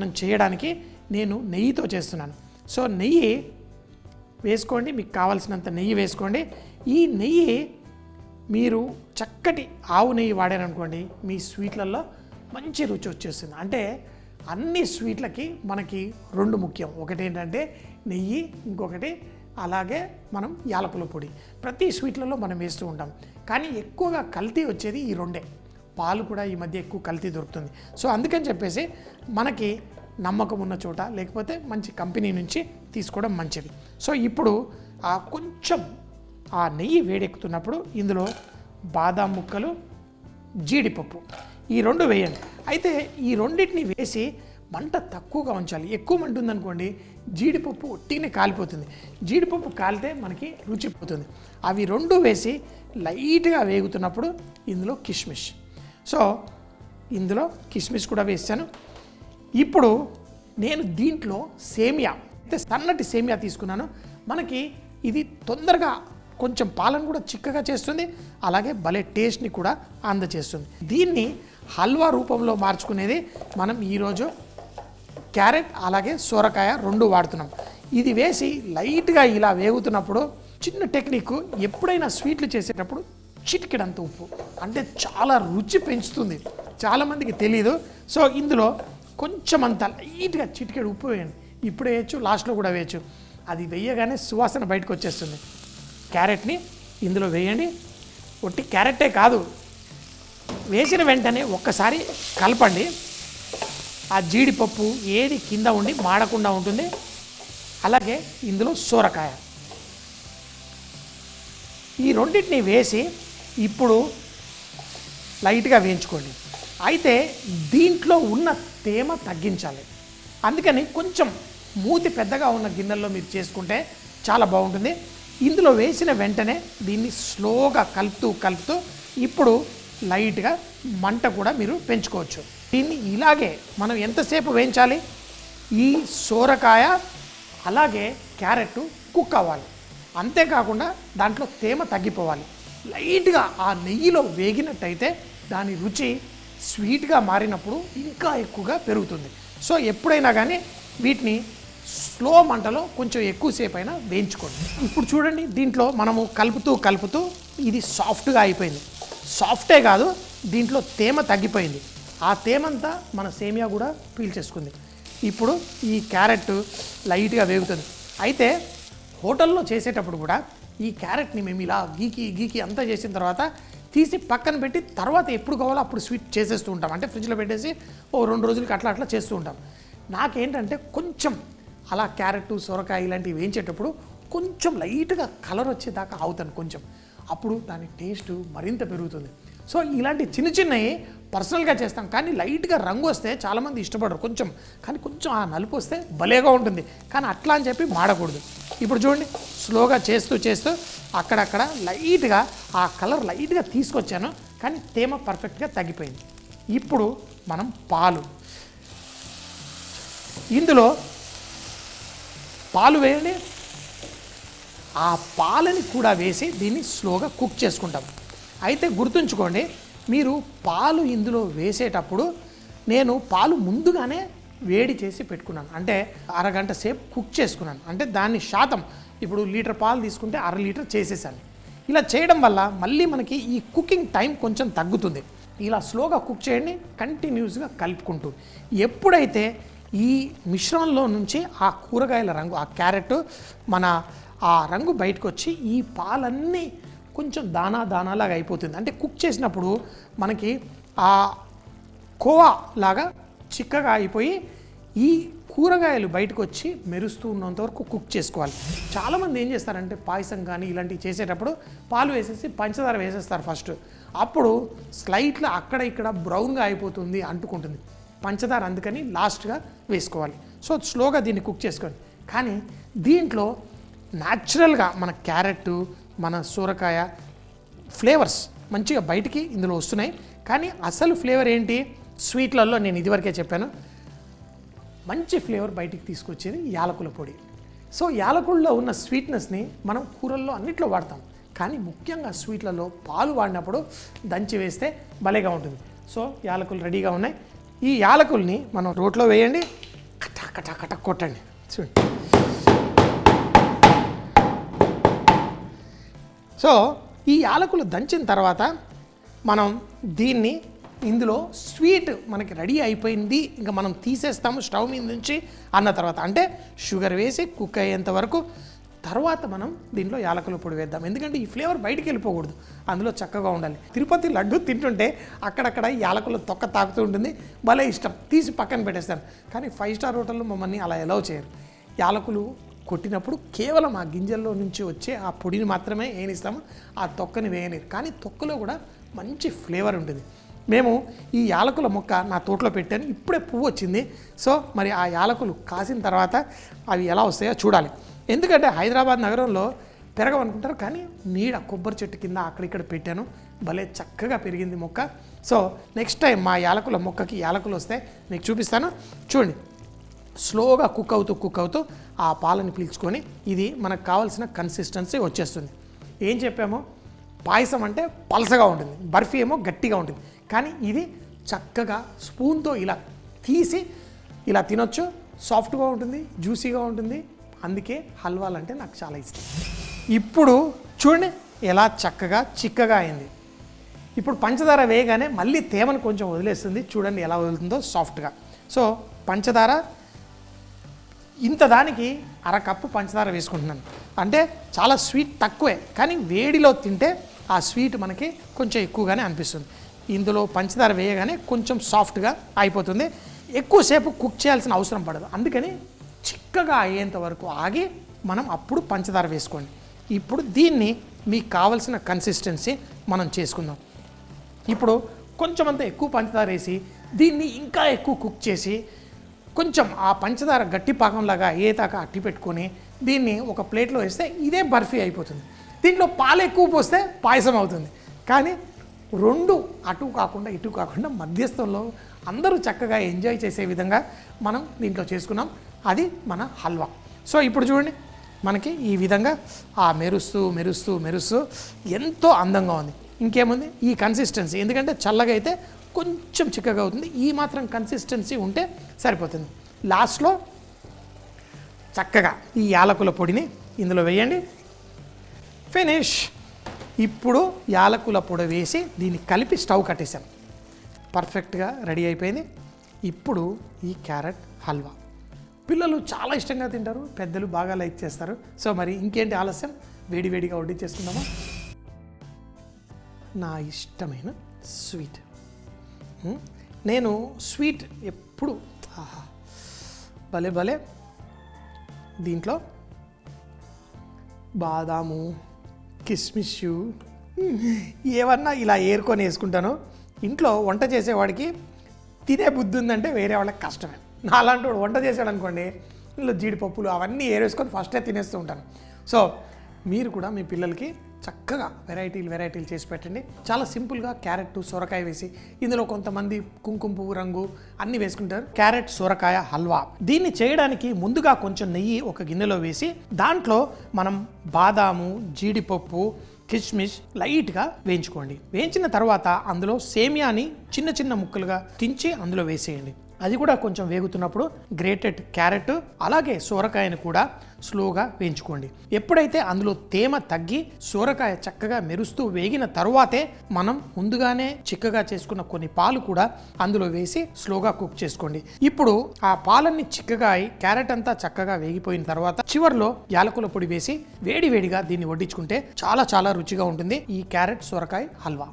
మనం చేయడానికి నేను నెయ్యితో చేస్తున్నాను. సో నెయ్యి వేసుకోండి, మీకు కావాల్సినంత నెయ్యి వేసుకోండి. ఈ నెయ్యి మీరు చక్కటి ఆవు నెయ్యి వాడారనుకోండి, మీ స్వీట్లలో మంచి రుచి వచ్చేస్తుంది. అంటే అన్ని స్వీట్లకి మనకి 2 ముఖ్యం. ఒకటి ఏంటంటే నెయ్యి, ఇంకొకటి అలాగే మనం యాలకుల పొడి. ప్రతి స్వీట్లలో మనం వేస్తూ ఉంటాం, కానీ ఎక్కువగా కల్తీ వచ్చేది ఈ 2. పాలు కూడా ఈ మధ్య ఎక్కువ కల్తీ దొరుకుతుంది. సో అందుకని చెప్పేసి మనకి నమ్మకం ఉన్న చోట లేకపోతే మంచి కంపెనీ నుంచి తీసుకోవడం మంచిది. సో ఇప్పుడు కొంచెం ఆ నెయ్యి వేడెక్కుతున్నప్పుడు ఇందులో బాదాం ముక్కలు, జీడిపప్పు ఈ 2 వేయండి. అయితే ఈ రెండింటిని వేసి మంట తక్కువగా ఉంచాలి. ఎక్కువ మంట ఉందనుకోండి జీడిపప్పు ఒట్టిగానే కాలిపోతుంది. జీడిపప్పు కాలితే మనకి రుచి పోతుంది. అవి 2 వేసి లైట్గా వేగుతున్నప్పుడు ఇందులో కిస్మిస్. సో ఇందులో కిస్మిస్ కూడా వేసాను. ఇప్పుడు నేను దీంట్లో సేమియా, అంటే సన్నటి సేమియా తీసుకున్నాను. మనకి ఇది తొందరగా కొంచెం పాలను కూడా చిక్కగా చేస్తుంది, అలాగే భలే టేస్ట్ని కూడా అందచేస్తుంది. దీన్ని హల్వా రూపంలో మార్చుకునేది మనం ఈరోజు క్యారెట్ అలాగే సొరకాయ 2 వాడుతున్నాం. ఇది వేసి లైట్గా ఇలా వేగుతున్నప్పుడు చిన్న టెక్నిక్, ఎప్పుడైనా స్వీట్లు చేసేటప్పుడు చిటికెడంత ఉప్పు, అంటే చాలా రుచి పెంచుతుంది. చాలామందికి తెలీదు. సో ఇందులో కొంచెం అంత లైట్గా చిటికెడు ఉప్పు వేయండి. ఇప్పుడు వేయచ్చు, లాస్ట్లో కూడా వేయచ్చు. అది వేయగానే సువాసన బయటకు వచ్చేస్తుంది. క్యారెట్ని ఇందులో వేయండి. ఒట్టి క్యారెటే కాదు, వేసిన వెంటనే ఒక్కసారి కలపండి. ఆ జీడిపప్పు ఏది కింద ఉండి మాడకుండా ఉంటుంది. అలాగే ఇందులో సొరకాయ, ఈ రెండింటిని వేసి ఇప్పుడు లైట్గా వేయించుకోండి. అయితే దీంట్లో ఉన్న తేమ తగ్గించాలి. అందుకని కొంచెం మూతి పెద్దగా ఉన్న గిన్నెల్లో మీరు చేసుకుంటే చాలా బాగుంటుంది. ఇందులో వేసిన వెంటనే దీన్ని స్లోగా కలుపుతూ ఇప్పుడు లైట్గా మంట కూడా మీరు పెంచుకోవచ్చు. దీన్ని ఇలాగే మనం ఎంతసేపు వేయించాలి, ఈ సోరకాయ అలాగే క్యారెట్ కుక్ అవ్వాలి. అంతేకాకుండా దాంట్లో తేమ తగ్గిపోవాలి. లైట్గా ఆ నెయ్యిలో వేగినట్టయితే దాని రుచి స్వీట్గా మారినప్పుడు ఇంకా ఎక్కువగా పెరుగుతుంది. సో ఎప్పుడైనా కానీ వీటిని స్లో మంటలో కొంచెం ఎక్కువసేపు అయినా వేయించుకోండి. ఇప్పుడు చూడండి, దీంట్లో మనము కలుపుతూ ఇది సాఫ్ట్గా అయిపోయింది. సాఫ్టే కాదు, దీంట్లో తేమ తగ్గిపోయింది. ఆ తేమంతా మన సేమియా కూడా పీల్చేసుకుంది. ఇప్పుడు ఈ క్యారెట్ లైట్గా వేగుతుంది. అయితే హోటల్లో చేసేటప్పుడు కూడా ఈ క్యారెట్ని మేము ఇలా గీకి అంతా చేసిన తర్వాత తీసి పక్కన పెట్టి తర్వాత ఎప్పుడు కావాలో అప్పుడు స్వీట్ చేసేస్తూ ఉంటాం. అంటే ఫ్రిడ్జ్లో పెట్టేసి 2 రోజులకి అట్లా చేస్తూ ఉంటాం. నాకేంటంటే కొంచెం అలా క్యారెట్, సొరకాయ ఇలాంటివి వేయించేటప్పుడు కొంచెం లైట్గా కలర్ వచ్చేదాకా ఆగుతాను కొంచెం. అప్పుడు దాని టేస్ట్ మరింత పెరుగుతుంది. సో ఇలాంటి చిన్నవి పర్సనల్గా చేస్తాం, కానీ లైట్గా రంగు వస్తే చాలామంది ఇష్టపడరు కొంచెం, కానీ కొంచెం ఆ నలుపు వస్తే భలేగా ఉంటుంది. కానీ అట్లా అని చెప్పి మాడకూడదు. ఇప్పుడు చూడండి, స్లోగా చేస్తూ అక్కడక్కడ లైట్గా ఆ కలర్ లైట్గా తీసుకొచ్చాను, కానీ తేమ పర్ఫెక్ట్గా తగ్గిపోయింది. ఇప్పుడు మనం ఇందులో పాలు వేయండి. ఆ పాలని కూడా వేసి దీన్ని స్లోగా కుక్ చేసుకుంటాం. అయితే గుర్తుంచుకోండి, మీరు పాలు ఇందులో వేసేటప్పుడు నేను పాలు ముందుగానే వేడి చేసి పెట్టుకున్నాను. అంటే అరగంట సేపు కుక్ చేసుకున్నాను. అంటే దాని శాతం, ఇప్పుడు లీటర్ పాలు తీసుకుంటే 1/2 లీటర్ చేసేసాను. ఇలా చేయడం వల్ల మళ్ళీ మనకి ఈ కుకింగ్ టైం కొంచెం తగ్గుతుంది. ఇలా స్లోగా కుక్ చేయండి, కంటిన్యూస్గా కలుపుకుంటూ. ఎప్పుడైతే ఈ మిశ్రమంలో నుంచి ఆ కూరగాయల రంగు, ఆ క్యారెట్ ఆ రంగు బయటకు వచ్చి ఈ పాలన్నీ కొంచెం దానాలాగా అయిపోతుంది. అంటే కుక్ చేసినప్పుడు మనకి ఆ కోవా లాగా చిక్కగా అయిపోయి ఈ కూరగాయలు బయటకు వచ్చి మెరుస్తూ ఉన్నంత వరకు కుక్ చేసుకోవాలి. చాలామంది ఏం చేస్తారంటే పాయసం కానీ ఇలాంటివి చేసేటప్పుడు పాలు వేసేసి పంచదార వేసేస్తారు ఫస్ట్. అప్పుడు స్లైట్లో అక్కడ ఇక్కడ బ్రౌన్గా అయిపోతుంది, అంటుకుంటుంది పంచదార. అందుకని లాస్ట్గా వేసుకోవాలి. సో స్లోగా దీన్ని కుక్ చేసుకోండి. కానీ దీంట్లో న్యాచురల్గా మన క్యారెట్, మన సొరకాయ ఫ్లేవర్స్ మంచిగా బయటికి ఇందులో వస్తున్నాయి. కానీ అసలు ఫ్లేవర్ ఏంటి, స్వీట్లలో నేను ఇదివరకే చెప్పాను, మంచి ఫ్లేవర్ బయటికి తీసుకొచ్చేది యాలకుల పొడి. సో యాలకుల్లో ఉన్న స్వీట్నెస్ని మనం కూరల్లో అన్నిట్లో వాడతాం, కానీ ముఖ్యంగా స్వీట్లలో పాలు వాడినప్పుడు దంచి వేస్తే భలేగా ఉంటుంది. సో యాలకులు రెడీగా ఉన్నాయి. ఈ యాలకుల్ని మనం రోట్లో వేయండి. టక టక టక కొట్టండి. చూడండి. సో ఈ యాలకులు దంచిన తర్వాత మనం దీన్ని ఇందులో స్వీట్ మనకి రెడీ అయిపోయింది, ఇంకా మనం తీసేస్తాము స్టవ్ మీద నుంచి అన్న తర్వాత, అంటే షుగర్ వేసి కుక్ అయ్యేంత వరకు తర్వాత మనం దీంట్లో యాలకుల పొడి వేద్దాం. ఎందుకంటే ఈ ఫ్లేవర్ బయటికి వెళ్ళిపోకూడదు, అందులో చక్కగా ఉండాలి. తిరుపతి లడ్డు తింటుంటే అక్కడక్కడ యాలకుల తొక్క తాకుతూ ఉంటుంది, భలే ఇష్టం, తీసి పక్కన పెట్టేస్తాను. కానీ 5 స్టార్ హోటల్లో మమ్మల్ని అలా ఎలవ్ చేయరు. యాలకులు కొట్టినప్పుడు కేవలం ఆ గింజల్లో నుంచి వచ్చే ఆ పొడిని మాత్రమే వేయనిస్తాము, ఆ తొక్కని వేయనిరు. కానీ తొక్కలో కూడా మంచి ఫ్లేవర్ ఉంటుంది. మేము ఈ యాలకుల మొక్క నా తోటలో పెట్టాను, ఇప్పుడే పువ్వు వచ్చింది. సో మరి ఆ యాలకులు కాసిన తర్వాత అవి ఎలా వస్తాయో చూడాలి. ఎందుకంటే హైదరాబాద్ నగరంలో పెరగవనుకుంటారు, కానీ నీడ కొబ్బరి చెట్టు కింద అక్కడిక్కడ పెట్టాను, భలే చక్కగా పెరిగింది మొక్క. సో నెక్స్ట్ టైం మా యాలకుల మొక్కకి యాలకులు వస్తే మీకు చూపిస్తాను. చూడండి, స్లోగా కుక్ అవుతూ ఆ పాలని పీల్చుకొని ఇది మనకు కావాల్సిన కన్సిస్టెన్సీ వచ్చేస్తుంది. ఏం చెప్పామో, పాయసం అంటే పలసగా ఉంటుంది, బర్ఫీ ఏమో గట్టిగా ఉంటుంది. కానీ ఇది చక్కగా స్పూన్తో ఇలా తీసి ఇలా తినొచ్చు, సాఫ్ట్గా ఉంటుంది, జ్యూసీగా ఉంటుంది. అందుకే హల్వాలు అంటే నాకు చాలా ఇష్టం. ఇప్పుడు చూడండి ఎలా చక్కగా చిక్కగా అయింది. ఇప్పుడు పంచదార వేయగానే మళ్ళీ తేమను కొంచెం వదిలేస్తుంది. చూడండి ఎలా వదులుతుందో సాఫ్ట్గా. సో పంచదార ఇంత దానికి 1/2 కప్పు పంచదార వేసుకుంటున్నాను. అంటే చాలా స్వీట్ తక్కువే, కానీ వేడిలో తింటే ఆ స్వీట్ మనకి కొంచెం ఎక్కువగానే అనిపిస్తుంది. ఇందులో పంచదార వేయగానే కొంచెం సాఫ్ట్గా అయిపోతుంది, ఎక్కువసేపు కుక్ చేయాల్సిన అవసరం పడదు. అందుకని చిక్కగా అయ్యేంత వరకు ఆగి మనం అప్పుడు పంచదార వేసుకోండి. ఇప్పుడు దీన్ని మీకు కావలసిన కన్సిస్టెన్సీ మనం చేసుకుందాం. ఇప్పుడు కొంచెం అంతా ఎక్కువ పంచదార వేసి దీన్ని ఇంకా ఎక్కువ కుక్ చేసి కొంచెం ఆ పంచదార గట్టి పాకంలాగా అయ్యేదాకా అట్టి పెట్టుకొని దీన్ని ఒక ప్లేట్లో వేస్తే ఇదే బర్ఫీ అయిపోతుంది. దీంట్లో పాలు ఎక్కువ పోస్తే పాయసం అవుతుంది. కానీ రెండు అటు కాకుండా ఇటు కాకుండా మధ్యస్థంలో అందరూ చక్కగా ఎంజాయ్ చేసే విధంగా మనం దీంట్లో చేసుకున్నాం. అది మన హల్వా. సో ఇప్పుడు చూడండి, మనకి ఈ విధంగా ఆ మెరుస్తూ మెరుస్తూ మెరుస్తూ ఎంతో అందంగా ఉంది. ఇంకేముంది, ఈ కన్సిస్టెన్సీ, ఎందుకంటే చల్లగా అయితే కొంచెం చిక్కగా అవుతుంది, ఈ మాత్రం కన్సిస్టెన్సీ ఉంటే సరిపోతుంది. లాస్ట్లో చక్కగా ఈ యాలకుల పొడిని ఇందులో వేయండి, ఫినిష్. ఇప్పుడు యాలకుల పొడి వేసి దీన్ని కలిపి స్టవ్ కట్టేసాం, పర్ఫెక్ట్గా రెడీ అయిపోయింది. ఇప్పుడు ఈ క్యారెట్ హల్వా పిల్లలు చాలా ఇష్టంగా తింటారు, పెద్దలు బాగా లైక్ చేస్తారు. సో మరి ఇంకేంటి ఆలస్యం, వేడివేడిగా వడ్డించేసుకుందామా. నా ఇష్టమైన స్వీట్, నేను స్వీట్ ఎప్పుడు భలే భలే దీంట్లో బాదాము, కిస్మిస్ ఏమన్నా ఇలా ఏరుకొని వేసుకుంటాను. ఇంట్లో వంట చేసేవాడికి తినే బుద్ధి ఉందంటే వేరే వాళ్ళకి కష్టమే. నా అలాంటి వాడు వంట చేసాడు అనుకోండి, ఇందులో జీడిపప్పులు అవన్నీ ఏరేసుకొని ఫస్టే తినేస్తూ ఉంటాను. సో మీరు కూడా మీ పిల్లలకి చక్కగా వెరైటీలు చేసి పెట్టండి. చాలా సింపుల్గా క్యారెట్ సొరకాయ వేసి, ఇందులో కొంతమంది కుంకుమ పువ్వు రంగు అన్నీ వేసుకుంటారు. క్యారెట్ సొరకాయ హల్వా, దీన్ని చేయడానికి ముందుగా కొంచెం నెయ్యి ఒక గిన్నెలో వేసి దాంట్లో మనం బాదాము, జీడిపప్పు, కిస్మిస్ లైట్గా వేయించుకోండి. వేయించిన తర్వాత అందులో సేమియాని చిన్న చిన్న ముక్కలుగా తుంచి అందులో వేసేయండి. అది కూడా కొంచెం వేగుతున్నప్పుడు గ్రేటెడ్ క్యారెట్ అలాగే సొరకాయను కూడా స్లోగా వేయించుకోండి. ఎప్పుడైతే అందులో తేమ తగ్గి సొరకాయ చక్కగా మెరుస్తూ వేగిన తరువాతే మనం ముందుగానే చిక్కగా చేసుకున్న కొన్ని పాలు కూడా అందులో వేసి స్లోగా కుక్ చేసుకోండి. ఇప్పుడు ఆ పాలన్నీ చిక్కగా అయి క్యారెట్ అంతా చక్కగా వేగిపోయిన తర్వాత చివర్లో యాలకుల పొడి వేసి వేడివేడిగా దీన్ని వడ్డించుకుంటే చాలా చాలా రుచిగా ఉంటుంది ఈ క్యారెట్ సొరకాయ హల్వా.